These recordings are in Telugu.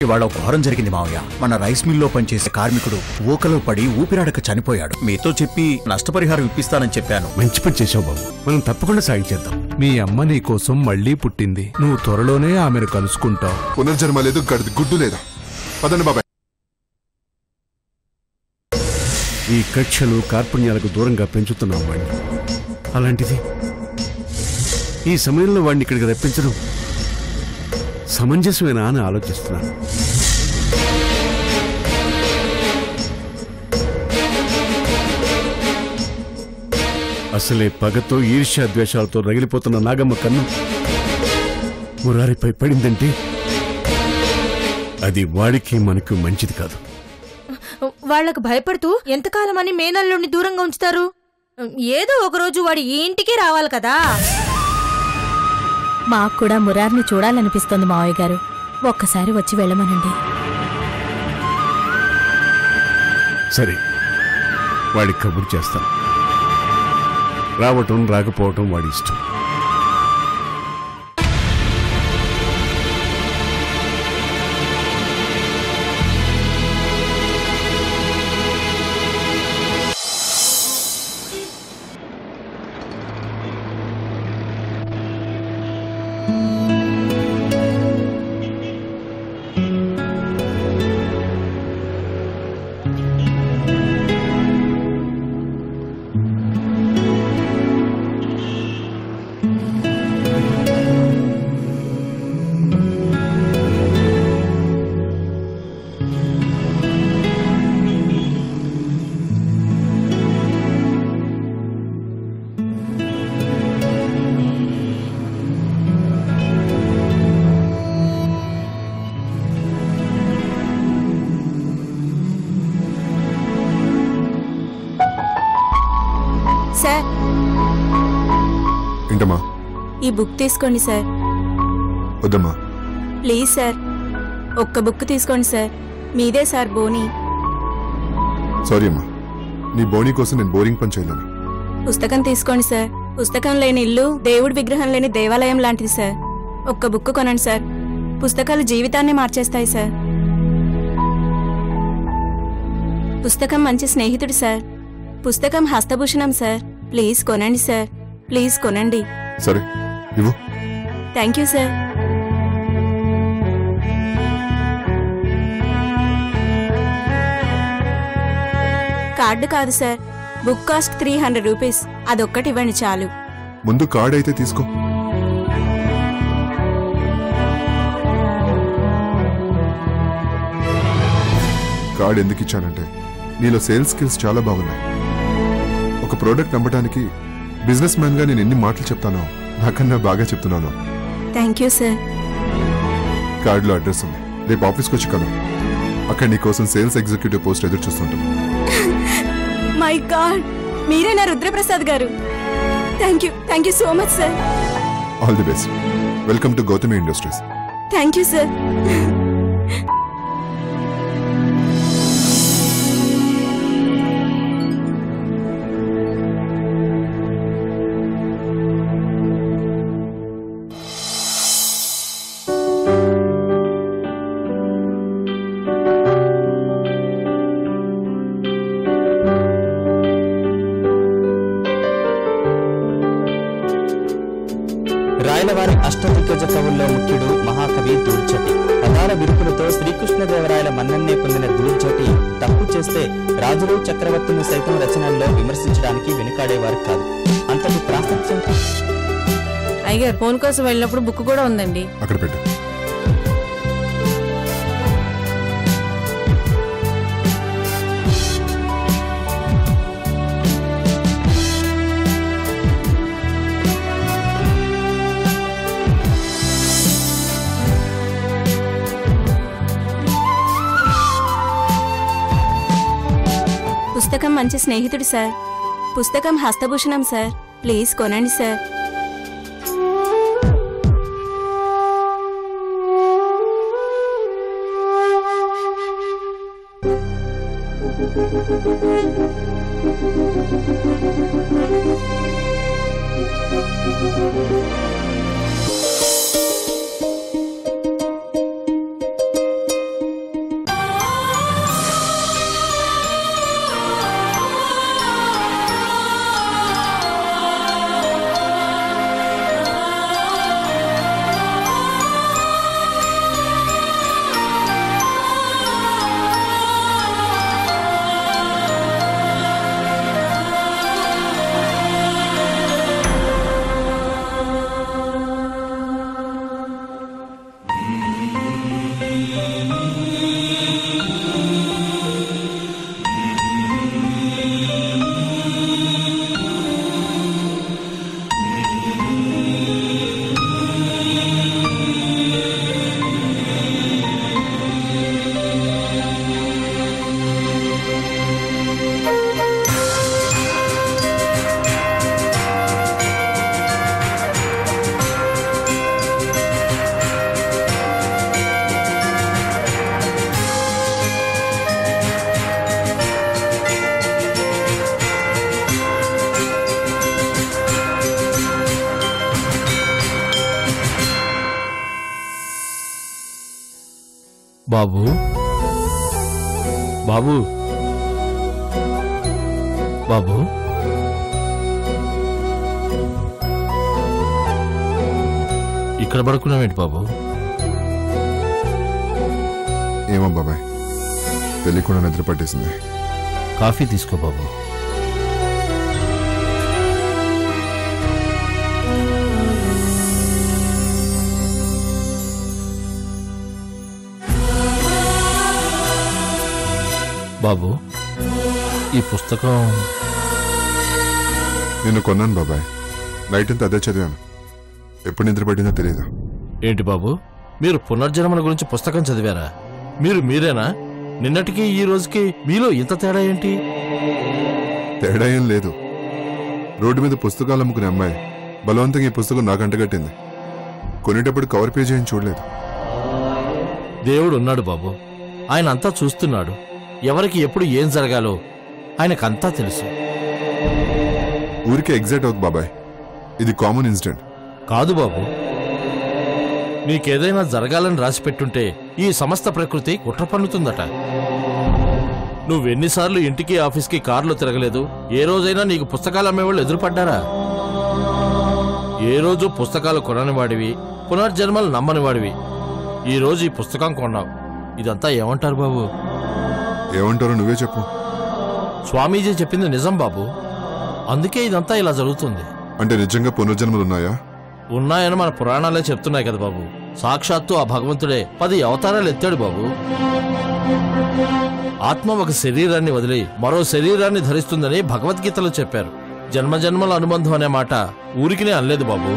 ఇవాళ ఒక ఘోరం జరిగింది మావయ్య. మన రైస్ మిల్లో పనిచేసే కార్మికుడు ఊకలో పడి ఊపిరాడక చనిపోయాడు. మీతో చెప్పి నష్టపరిహారం ఇప్పిస్తానని చెప్పాను. మంచి పని చేసావు బాబు, మనం తప్పకుండా సాయం చేద్దాం. మీ అమ్మ నీ కోసం మళ్లీ పుట్టింది. నువ్వు త్వరలోనే ఆమెను కలుసుకుంటావు. పునర్జన్మ లేదు, గడిది గుడ్డు లేదా. పదండి బాబాయ్. ఈ కక్షలు కార్పణ్యాలకు దూరంగా పెంచుతున్నావు వాడిని. అలాంటిది ఈ సమయంలో వాడిని ఇక్కడికి రప్పించడం సమంజసమేనా అని ఆలోచిస్తున్నాను. అసలే పగతో ఈర్ష్యా ద్వేషాలతో రగిలిపోతున్న నాగమ్మ కన్ను మురారిపై పడిందంటే అది వాడికి మనకు మంచిది కాదు. వాళ్లకు భయపడుతూ ఎంతకాలమని మేనల్లుడిని దూరంగా ఉంచుతారు? ఏదో ఒకరోజు వాడి ఈ ఇంటికి రావాలి కదా. మాకు కూడా మురార్ని చూడాలనిపిస్తోంది మావయ్య గారు. ఒక్కసారి వచ్చి వెళ్ళమనండి. సరే, వాడికి కబురు చేస్తాను. రావటం రాకపోవటం వాడి ఇష్టం. సార్, ఏంటమ్మా? ఈ బుక్ తీసుకోండి సార్. వద్దమ్మా. ప్లీజ్ సార్, ఒక్క బుక్ తీసుకోండి సార్. మీదే సార్ బోని. సారీ అమ్మా, నీ బోనీ కోసం నేను బోరింగ్ పని చేయలేను. పుస్తకం తీసుకోండి సార్. పుస్తకం లేని ఇల్లు దేవుడి విగ్రహం లేని దేవాలయం లాంటిది సార్. ఒక్క బుక్ కొనండి సార్. పుస్తకాలు జీవితాన్ని మార్చేస్తాయి సార్. పుస్తకం మంచి స్నేహితుడు సార్. పుస్తకం హస్తభూషణం సార్. ప్లీజ్ కొనండి సార్. ప్లీజ్ కొనండి. సరే, ఇవ్వు. Thank you sir. కార్డు కాదు సార్. Book cost 300 rupees. అదొక్కటి ఇవ్వండి చాలు. ముందు కార్డ్ అయితే తీసుకో. కార్డ్ ఎందుకు ఇచ్చానంటే నీలో సేల్స్ స్కిల్స్ చాలా బాగున్నాయి. ఒక ప్రోడక్ట్ నమ్మడానికి బిజినెస్ మ్యాన్ గా నేను ఎన్ని మాటలు చెప్తానో నాకన్నా బాగా చెప్తున్నాను. Thank you sir. కార్డులో అడ్రస్ ఉంది. రేపు ఆఫీస్కి వచ్చి కదా, అక్కడ నీ కోసం సేల్స్ ఎగ్జిక్యూటివ్ పోస్ట్ ఎదురు చూస్తుంటాం. మై గాడ్, మీరేనా రుద్రప్రసాద్ గారు? Thank you so much sir. All the best. Welcome to Gautami industries. Thank you sir. రాయలవారి అష్టదిగ్గజ కవుల్లో ముఖ్యుడు మహాకవి దూర్జటి. పదాల విరుపులతో శ్రీకృష్ణదేవరాయల మన్నన్నే పొందిన దూర్జటి తప్పు చేస్తే రాజులు చక్రవర్తులు సైతం రచనల్లో విమర్శించడానికి వెనుకాడేవారు కాదు. అంతటి ప్రాశస్త్యం. అయ్యగారు ఫోన్ కోసం వెళ్ళినప్పుడు బుక్ కూడా ఉందండి. అక్కడ పెట్టు. పుస్తకం మంచి స్నేహితుడు సార్. పుస్తకం హస్తభూషణం సార్. ప్లీజ్ కొనండి సార్. బాబు బాబు బాబు ఇక్కడ పడుకున్నావేంటి బాబు? ఏమో బాబాయ్, తెలియకుండా నిద్ర పట్టేసింది. కాఫీ తీసుకో బాబు. బాబు, ఈ పుస్తకం నేను కొన్నాను బాబాయ్. నైట్ అంతా అదే చదివాను. ఎప్పుడు నిద్ర పట్టిందో తెలియదు. ఏంటి బాబు, మీరు పునర్జన్మల గురించి పుస్తకం చదివారా? మీరేనా? నిన్నటికి ఈ రోజుకి మీలో ఇంత తేడా ఏంటి? తేడా ఏం లేదు. రోడ్డు మీద పుస్తకాలు అమ్ముకునే అమ్మాయి బలవంతంగా ఈ పుస్తకం నాకు అంటగట్టింది. కొనేటప్పుడు కవర్ పేజీ ఏం చూడలేదు. దేవుడు ఉన్నాడు బాబు, ఆయన అంతా చూస్తున్నాడు. ఎవరికి ఎప్పుడు ఏం జరగాలో ఆయనకంతా తెలుసు. ఊరికే ఎగ్జైట్ అవుతుంది బాబాయ్. ఇది కామన్ ఇన్సిడెంట్ కాదు బాబు. నీకేదైనా జరగాలని రాసిపెట్టుంటే ఈ సమస్త ప్రకృతి కుట్ర పన్నుతుందట. నువ్వెన్నిసార్లు ఇంటికి ఆఫీస్కి కారులో తిరగలేదు? ఏ రోజైనా నీకు పుస్తకాలు అమ్మేవాళ్ళు ఎదురుపడ్డారా? ఏ రోజు పుస్తకాలు కొనని వాడివి, పునర్జన్మలు నమ్మని వాడివి. ఈ రోజు ఈ పుస్తకం కొన్నావు. ఇదంతా ఏమంటారు బాబు? ఏమంటారో నువ్వే చెప్పు. స్వామీజీ చెప్పింది నిజం బాబు. అందుకే ఇదంతా ఇలా జరుగుతుంది. అంటే నిజంగా పునర్జన్మలు ఉన్నాయా? ఉన్నాయని మన పురాణాలే చెప్తున్నాయి కదా బాబు. సాక్షాత్తు ఆ భగవంతుడే 10 అవతారాలు ఎత్తాడు బాబు. ఆత్మ ఒక శరీరాన్ని వదిలి మరో శరీరాన్ని ధరిస్తుందని భగవద్గీతలో చెప్పారు. జన్మజన్మల అనుబంధం అనే మాట ఊరికినే అనలేదు బాబు.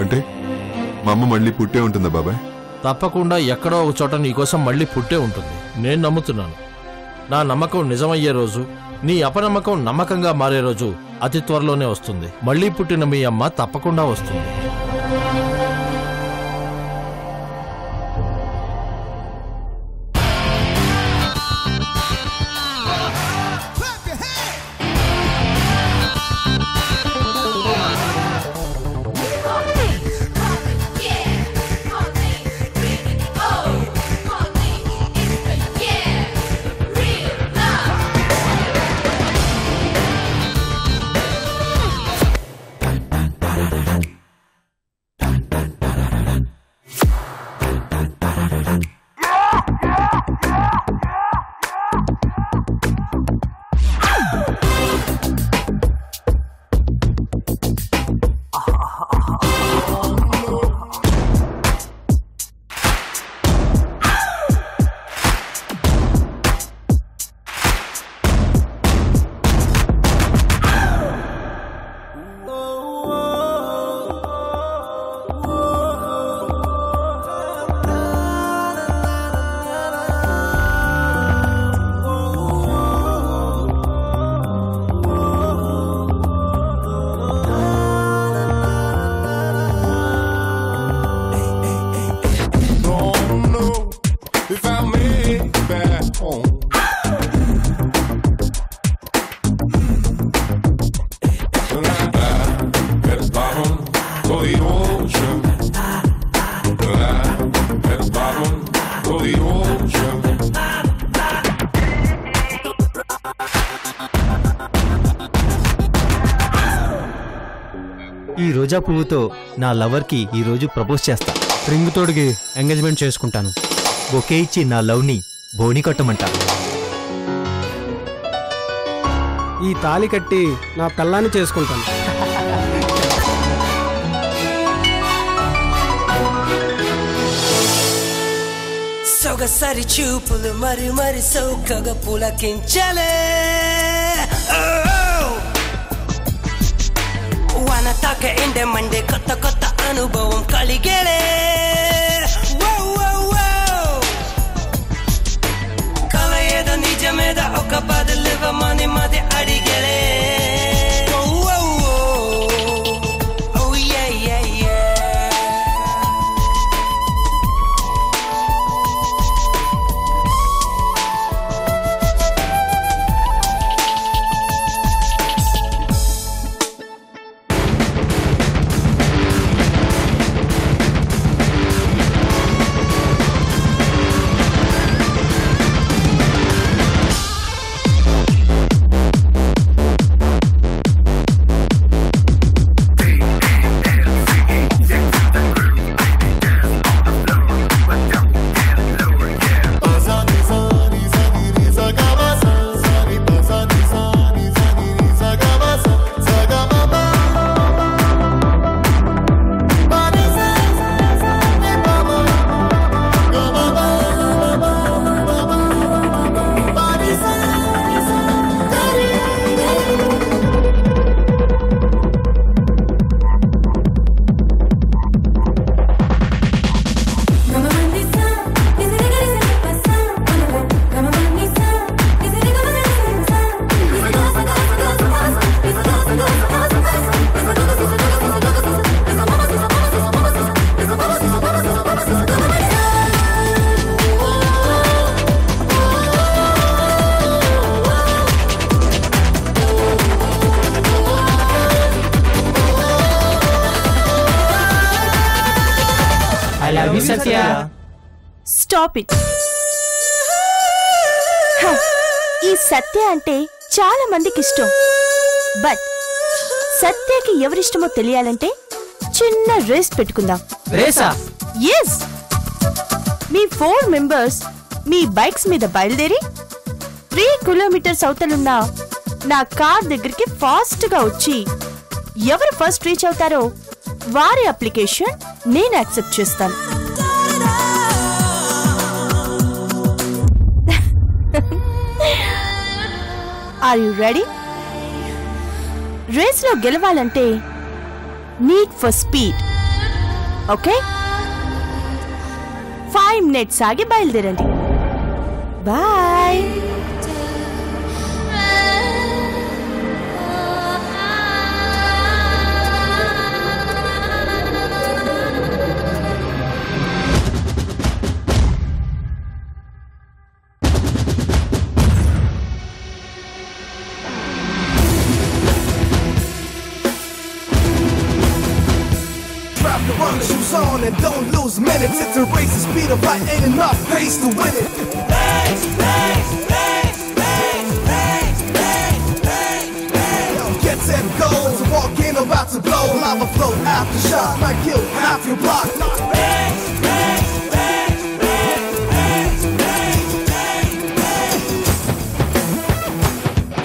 అంటే మా అమ్మ మళ్ళీ పుట్టే ఉంటుందా బాబాయ్? తప్పకుండా ఎక్కడో ఒక చోట నీకోసం మళ్ళీ పుట్టే ఉంటుంది. నేను నమ్ముతున్నాను. నా నమ్మకం నిజమయ్యే రోజు, నీ అపనమ్మకం నమ్మకంగా మారే రోజు అతి త్వరలోనే వస్తుంది. మళ్ళీ పుట్టిన మీ అమ్మ తప్పకుండా వస్తుంది. ఈ రోజా పువ్వుతో నా లవర్కి ఈ రోజు ప్రపోజ్ చేస్తా. రింగ్ తోడికి ఎంగేజ్మెంట్ చేసుకుంటాను. బొకే ఇచ్చి నా లవ్ని బోని కట్టమంటా. ఈ తాళి కట్టి నా పిల్లాన్ని చేసుకుంటాను. సొగసరి చూపులు మరి మరి సౌకగా పులకించలే వన తాక ఎండే మండే కొత్త కొత్త అనుభవం కలిగేలే కల ఏదో నిజమేదో ఒక బదులివ్వమని మది అడిగేలే స్టాప్ ఇట్. ఈ సత్య అంటే చాలా మందికి ఇష్టం. బట్ సత్యకి ఎవరిష్టమో తెలియాలంటే చిన్న రేస్ పెట్టుకుందాం. ఎస్, మీ 4 మెంబర్స్ మీ బైక్స్ మీద బయలుదేరి 3 కిలోమీటర్స్ అవతలున్న నా కార్ దగ్గరికి ఫాస్ట్ గా వచ్చి ఎవరు ఫస్ట్ రీచ్ అవుతారో వారి అప్లికేషన్ నేను యాక్సెప్ట్ చేస్తాను. Are you ready? రేస్ లో గెలవాలంటే need for speed. Okay, 5 minutes ఆగి బయలుదేరండి. Bye. Shoes on and don't lose minutes. It's a race, the speed of light ain't enough pace to win it. Race, race, race, race, race, race, race, race. Get set, go. To walk in, about to blow. Lava flow, after shot might kill half your block. Race, race, race, race, race, race, race, race.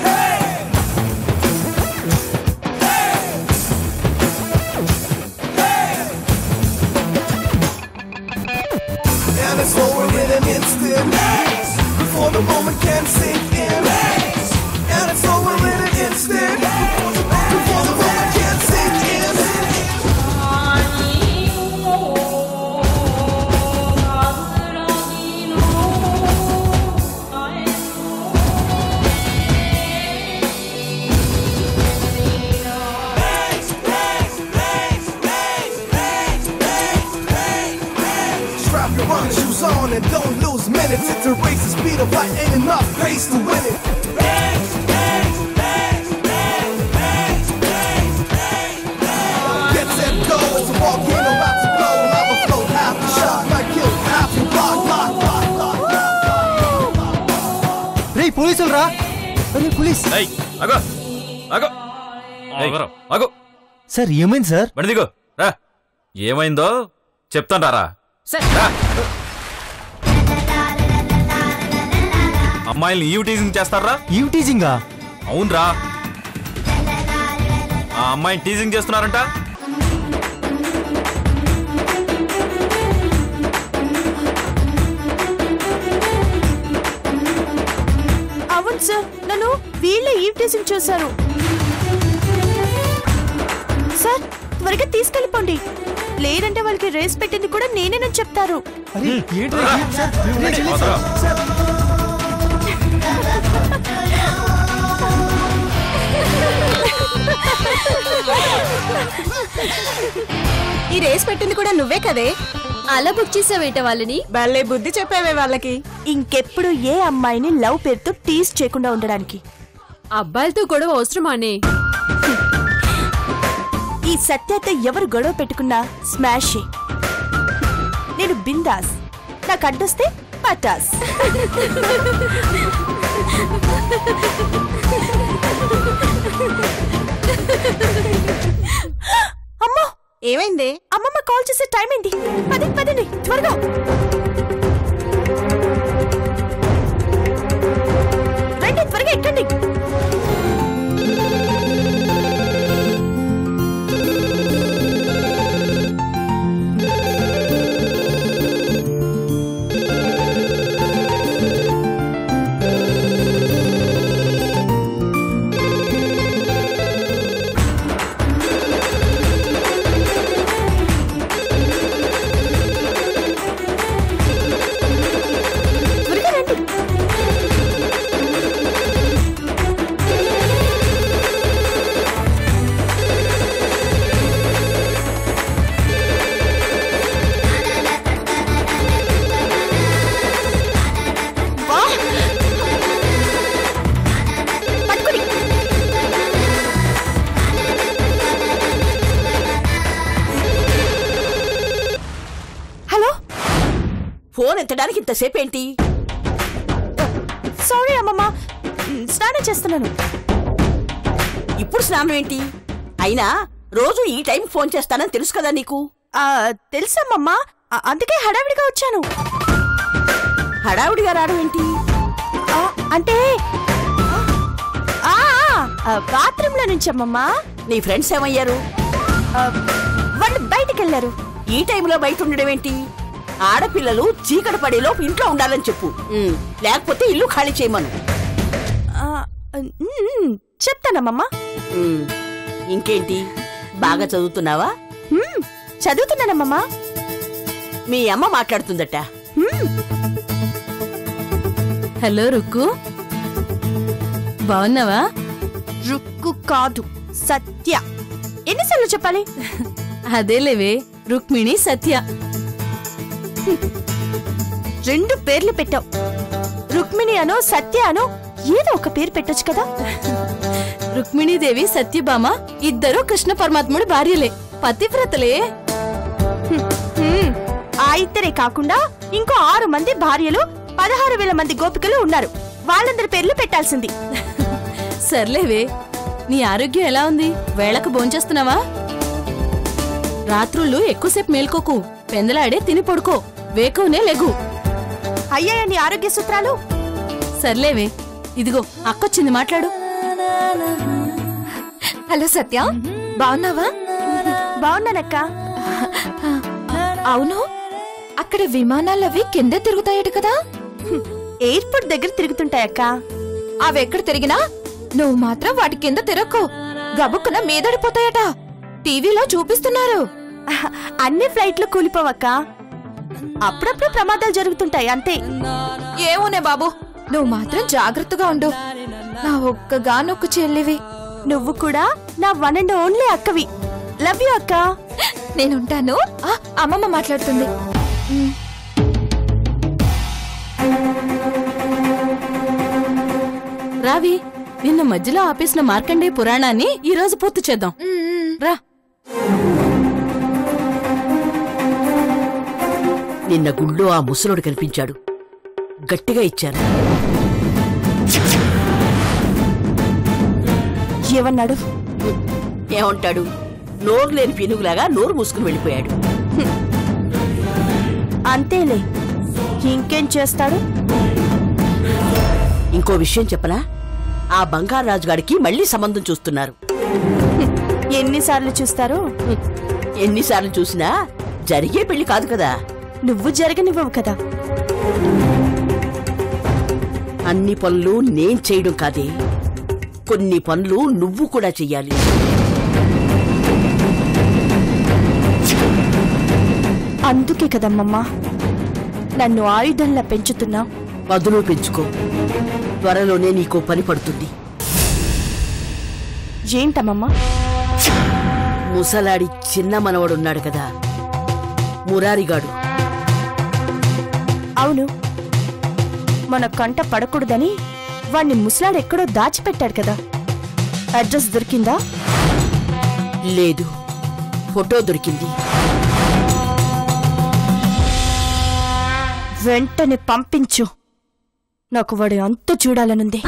Hey! And it's over in an instant, before the moment can sink in. And it's over in an instant, before the moment can sink in. Strap your running shoes on and don't lose minutes. It's a race, the speed of light ain't enough pace to win it. Race, race, race, race, race, race, race, race. Get set, go. It's a volcano about to blow. Lava flow, half the shot might kill half your block. రే పోలీసులు రా. Police sir. ఏమైంది సార్? బండిదిగో రా. ఏమైందో చెప్తాను రా. అమ్మాయిల్ని ఈవ్ టీజింగ్ చేస్తారా? ఈవ్ టీజింగా? అవునరా, ఆ అమ్మాయిని టీజింగ్ చేస్తున్నారంట. కేసింగ్ చూశారు. సార్ త్వరగా తీసుకెళ్ళిపోండి, లేదంటే వాళ్ళకి రేస్ పెట్టింది కూడా నేనేనని చెప్తారు. ఈ రేస్ పెట్టింది కూడా నువ్వే కదే. అలా బుక్ చేసావేట వాళ్ళని? భలే బుద్ధి చెప్పావే వాళ్ళకి. ఇంకెప్పుడు ఏ అమ్మాయిని లవ్ పేరుతో టీజ్ చేయకుండా ఉండడానికి. అబ్బాయిలతో గొడవ అవసరమానే? ఈ సత్యతో ఎవరు గొడవ పెట్టుకున్నా స్మాష్. నేను బిందాస్, నాకు అడ్డొస్తే పటాస్. అమ్మో ఏమైంది? అమ్మమ్మ కాల్ చేసే టైం అయింది. పదండి త్వరగా. రండి త్వరగా ఎక్కండి. ఫోన్ ఎత్తడానికి ఇంతసేపు ఏంటి? సారీ అమ్మమ్మ, స్నానం చేస్తున్నాను. ఇప్పుడు స్నానం ఏంటి? అయినా రోజు ఈ టైం ఫోన్ చేస్తానని తెలుసు కదా నీకు. తెలుసమ్మమ్మ, అందుకే హడావిడిగా వచ్చాను. హడావిడిగా రావడం ఏంటి? అంటే బాత్రూంలో నుంచి అమ్మమ్మ. నీ ఫ్రెండ్స్ ఏమయ్యారు? వాళ్ళు బయటికి వెళ్ళారు. ఈ టైంలో బయట ఉండడం ఏంటి? ఆడపిల్లలు చీకటి పడేలోపు ఇంట్లో ఉండాలని చెప్పు, లేకపోతే ఇల్లు ఖాళీ చేయమను. చెప్తానమ్మమ్మ. ఇంకేంటి, బాగా చదువుతున్నావా? చదువుతున్నానమ్మమ్మ. మీ అమ్మ మాట్లాడుతుందట. హలో రుక్కు, బాగున్నావా? రుక్కు కాదు, సత్య. ఎన్నిసార్లు చెప్పాలి? అదేలేవే, రుక్మిణి సత్య. 2 పేర్లు పెట్టావు. రుక్మిణి అనో సత్య అనో ఏదో ఒక పేరు పెట్టొచ్చు కదా. రుక్మిణీదేవి సత్యభామ ఇద్దరు కృష్ణ పరమాత్ముడి భార్యలే, పతివ్రతలే. ఆ ఇద్దరే కాకుండా ఇంకో 6 మంది భార్యలు, 16,000 మంది గోపికలు ఉన్నారు. వాళ్ళందరి పేర్లు పెట్టాల్సింది. సర్లేవే, నీ ఆరోగ్యం ఎలా ఉంది? వేళకు భోంచేస్తున్నావా? రాత్రుళ్ళు ఎక్కువసేపు మేల్కోకు, పెందలాడే తిని పడుకో, వేకువనే లెగు. అయ్యాయా నీ ఆరోగ్య సూత్రాలు? సర్లేవే, ఇదిగో అక్కొచ్చింది, మాట్లాడు. హలో సత్య, బాగున్నావా? బాగున్నానక్క. అవును, అక్కడ విమానాలవి కింద తిరుగుతాయట కదా? ఎయిర్పోర్ట్ దగ్గర తిరుగుతుంటాయక్క. అవెక్కడ తిరిగినా నువ్వు మాత్రం వాటి కింద తిరక్కో, గబుక్కున మీదడిపోతాయట. టీవీలో చూపిస్తున్నారు. అన్ని ఫ్లైట్లు కూలిపోవక్క, అప్పుడప్పుడు ప్రమాదాలు జరుగుతుంటాయి అంతే. ఏమోనే బాబు, నువ్వు మాత్రం జాగ్రత్తగా ఉండు. నా ఒక్కగానొక్క చెల్లివి. నువ్వు కూడా నా వన్ అండ్ ఓన్లీ అక్కవి. లవ్ యూ అక్క. నేనుంటాను. అమ్మమ్మ మాట్లాడుతుంది. రావి, నిన్న మధ్యలో ఆపేసిన మార్కండేయ పురాణాన్ని ఈ రోజు పూర్తి చేద్దాం రా. నిన్న గుళ్ళో ఆ ముసలోడు కనిపించాడు, గట్టిగా ఇచ్చాను. ఏమన్నాడు? ఏమంటాడు? నోరు లేని పినుగులాగా నోరు మూసుకుని వెళ్ళిపోయాడు. అంతేలే, ఇంకేం చేస్తాడు? ఇంకో విషయం చెప్పనా? ఆ బంగారాజు గారికి మళ్ళీ సంబంధం చూస్తున్నారు. ఎన్నిసార్లు చూస్తారు? ఎన్నిసార్లు చూసినా జరిగే పెళ్లి కాదు కదా. నువ్వు జరగనివ్వవు కదా. అన్ని పనులు నేను చేయడం కాదే, కొన్ని పనులు నువ్వు కూడా చెయ్యాలి. అందుకే కదమ్మమ్మా నన్ను ఆయుధంలా పెంచుతున్నావు. పదును పెంచుకో, త్వరలోనే నీకో పని పడుతుంది. ఏంటమ్మమ్మా? ముసలాడి చిన్న మనవడున్నాడు కదా, మురారిగాడు. అవును, మన కంట పడకూడదని వాణ్ణి ముసలాడెక్కడో దాచిపెట్టాడు కదా. అడ్రస్ దొరికిందా? లేదు, ఫోటో దొరికింది. వెంటనే పంపించు, నాకు వాడి అంతు చూడాలనుంది.